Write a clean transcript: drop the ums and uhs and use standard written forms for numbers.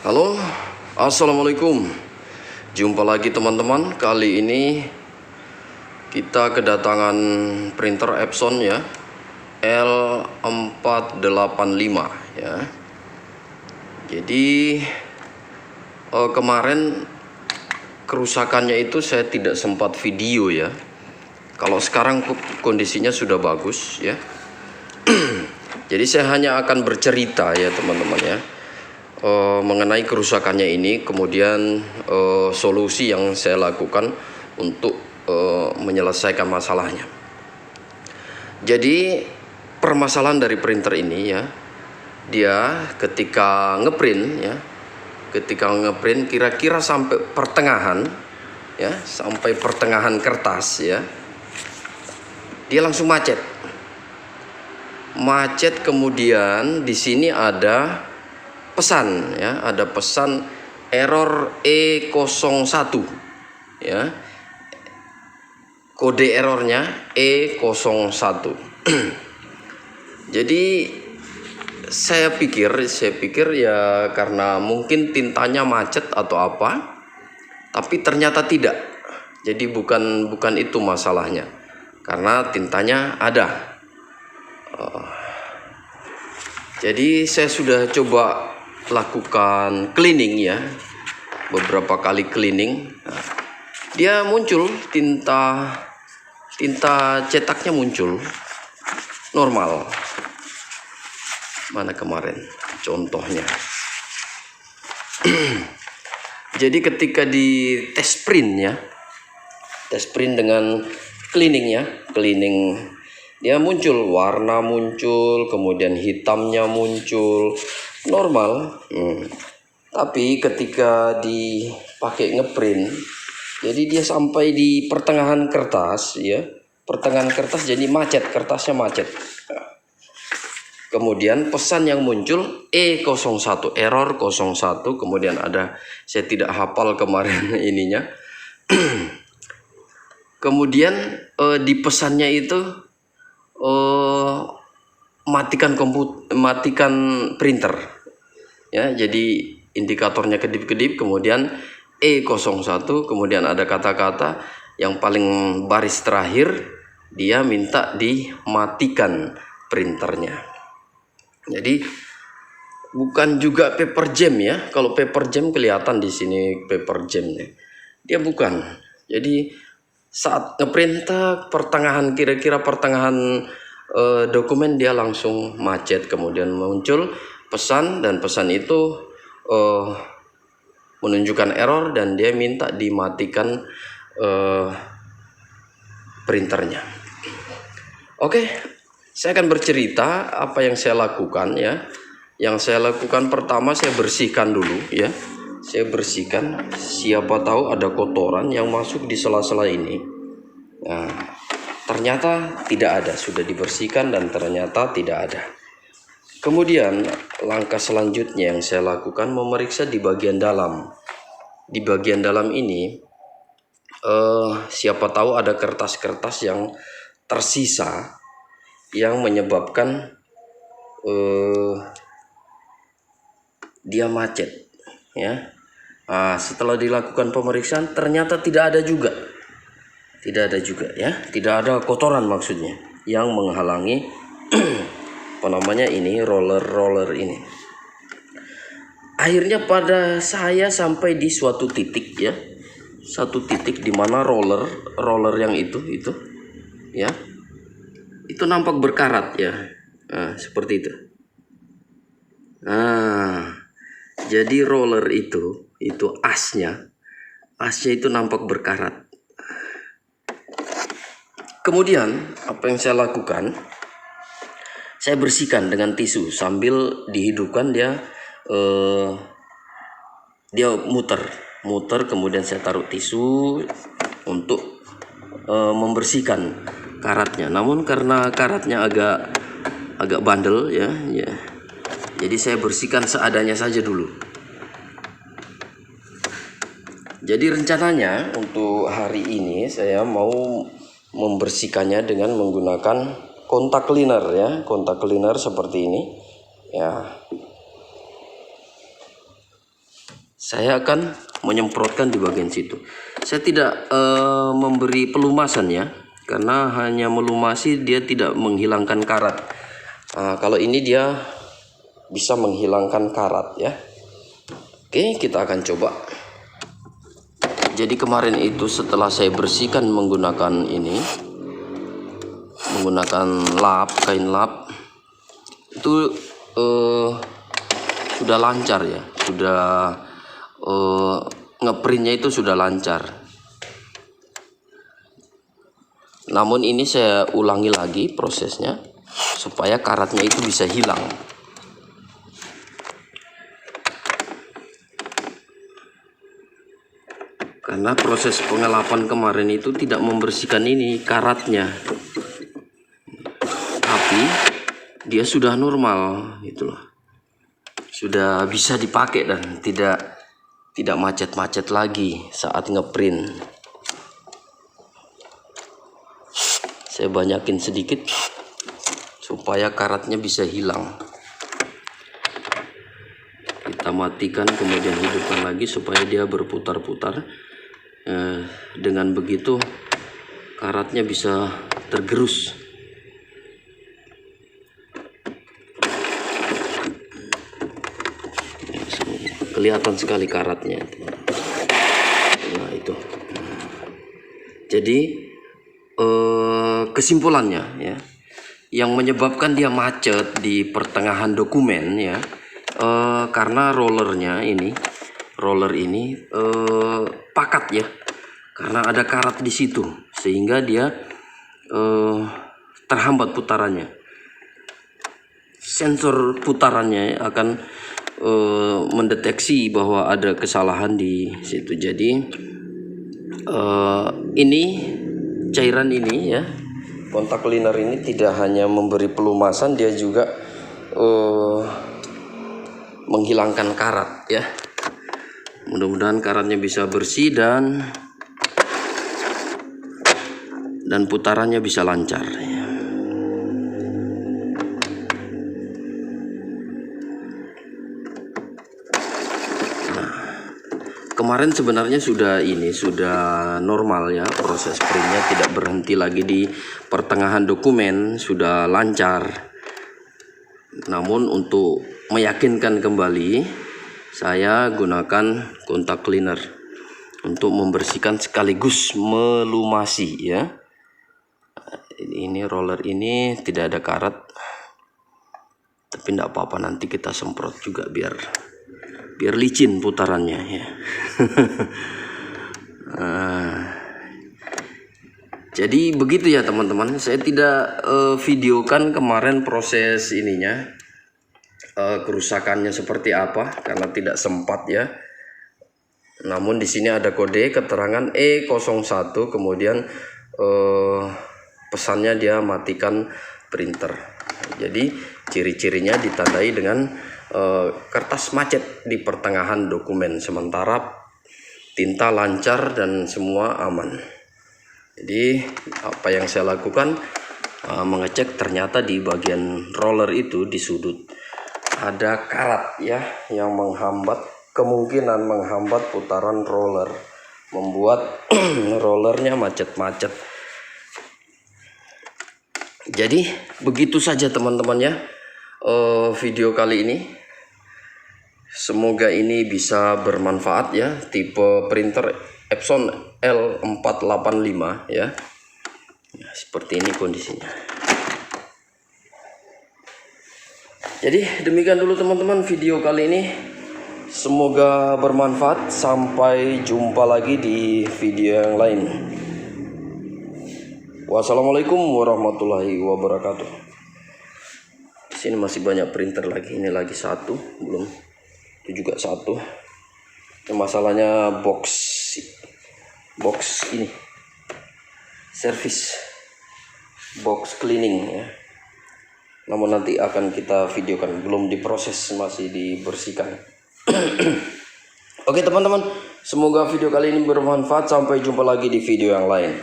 Halo, assalamualaikum. Jumpa lagi teman-teman. Kali ini kita kedatangan printer Epson ya, L485 ya. Jadi kemarin kerusakannya itu saya tidak sempat video ya. Kalau sekarang kondisinya sudah bagus ya. Jadi saya hanya akan bercerita ya teman-teman ya, mengenai kerusakannya ini, kemudian solusi yang saya lakukan untuk menyelesaikan masalahnya. Jadi permasalahan dari printer ini ya, dia ketika ngeprint kira-kira sampai pertengahan ya, sampai pertengahan kertas ya, dia langsung macet. Kemudian di sini ada pesan ya, ada pesan error E01 ya, kode errornya E01. Jadi saya pikir ya karena mungkin tintanya macet atau apa, tapi ternyata tidak. Jadi bukan itu masalahnya, karena tintanya ada. Jadi saya sudah coba lakukan cleaning ya, beberapa kali cleaning. Nah, dia muncul tinta cetaknya muncul normal. Mana kemarin contohnya. Jadi ketika di tes print dengan cleaning dia muncul, warna muncul, kemudian hitamnya muncul normal. Tapi ketika dipakai ngeprint, jadi dia sampai di pertengahan kertas ya, jadi macet, kertasnya macet. Kemudian pesan yang muncul E01, error 01, kemudian ada, saya tidak hafal kemarin ininya. Kemudian di pesannya itu matikan printer ya, jadi indikatornya kedip-kedip, kemudian E01, kemudian ada kata-kata yang paling baris terakhir, dia minta dimatikan printernya. Jadi bukan juga paper jam ya, kalau paper jam kelihatan di sini paper jamnya, dia bukan. Jadi saat ngeprint kira-kira pertengahan dokumen dia langsung macet, kemudian muncul pesan, dan pesan itu menunjukkan error dan dia minta dimatikan printernya. Oke, saya akan bercerita apa yang saya lakukan ya. Yang saya lakukan pertama, saya bersihkan dulu ya. Saya bersihkan, siapa tahu ada kotoran yang masuk di sela-sela ini. Nah, ternyata tidak ada, sudah dibersihkan dan ternyata tidak ada. Kemudian langkah selanjutnya yang saya lakukan, memeriksa di bagian dalam. Di bagian dalam ini siapa tahu ada kertas-kertas yang tersisa yang menyebabkan dia macet ya. Setelah dilakukan pemeriksaan ternyata tidak ada juga ya, tidak ada kotoran maksudnya yang menghalangi roller ini. Akhirnya pada saya sampai di suatu titik ya, di mana roller yang itu ya, itu nampak berkarat ya. Seperti itu. Jadi roller itu asnya itu nampak berkarat. Kemudian apa yang saya lakukan, saya bersihkan dengan tisu sambil dihidupkan, dia muter, kemudian saya taruh tisu untuk membersihkan karatnya. Namun karena karatnya agak bandel ya, jadi saya bersihkan seadanya saja dulu. Jadi rencananya untuk hari ini saya mau membersihkannya dengan menggunakan kontak cleaner ya, kontak cleaner seperti ini ya. saya akan menyemprotkan di bagian situ. Saya tidak memberi pelumasan ya, karena hanya melumasi dia tidak menghilangkan karat. Kalau ini dia bisa menghilangkan karat ya. Oke, kita akan coba. Jadi kemarin itu setelah saya bersihkan menggunakan ini, menggunakan kain lap, itu sudah lancar ya, sudah ngeprintnya itu sudah lancar. Namun ini saya ulangi lagi prosesnya supaya karatnya itu bisa hilang. Karena proses pengelapan kemarin itu tidak membersihkan ini karatnya, tapi dia sudah normal gitu loh, sudah bisa dipakai dan tidak macet-macet lagi saat ngeprint. Saya banyakin sedikit supaya karatnya bisa hilang. Kita matikan kemudian hidupkan lagi supaya dia berputar-putar. Dengan begitu karatnya bisa tergerus. Kelihatan sekali karatnya. Nah itu. Jadi kesimpulannya ya, yang menyebabkan dia macet di pertengahan dokumen ya, karena roller ini pakat ya, karena ada karat di situ sehingga dia terhambat putarannya. Sensor putarannya akan mendeteksi bahwa ada kesalahan di situ. Jadi ini cairan ini ya, kontak cleaner ini tidak hanya memberi pelumasan, dia juga menghilangkan karat ya. Mudah-mudahan karatnya bisa bersih dan putarannya bisa lancar ya. Nah, kemarin sebenarnya sudah normal ya, proses printnya tidak berhenti lagi di pertengahan dokumen, sudah lancar. Namun untuk meyakinkan kembali, saya gunakan kontak cleaner untuk membersihkan sekaligus melumasi ya. Ini roller ini tidak ada karat, tapi tidak apa-apa, nanti kita semprot juga biar licin putarannya ya. Jadi begitu ya teman-teman, saya tidak videokan kemarin proses ininya, kerusakannya seperti apa karena tidak sempat ya. Namun di sini ada kode keterangan E01, kemudian pesannya dia matikan printer. Jadi ciri-cirinya ditandai dengan kertas macet di pertengahan dokumen, sementara tinta lancar dan semua aman. Jadi apa yang saya lakukan, mengecek, ternyata di bagian roller itu di sudut ada karat ya, yang kemungkinan menghambat putaran roller, membuat rollernya macet-macet. Jadi begitu saja teman-teman ya, video kali ini. Semoga ini bisa bermanfaat ya, tipe printer Epson L485 ya. Seperti ini kondisinya. Jadi demikian dulu teman-teman video kali ini. Semoga bermanfaat. Sampai jumpa lagi di video yang lain. Wassalamualaikum warahmatullahi wabarakatuh. Di sini masih banyak printer lagi. Ini lagi satu, belum. Itu juga satu. Ini masalahnya box ini. Service box cleaning ya. Namun nanti akan kita videokan, belum diproses, masih dibersihkan. Oke teman-teman, semoga video kali ini bermanfaat. Sampai jumpa lagi di video yang lain.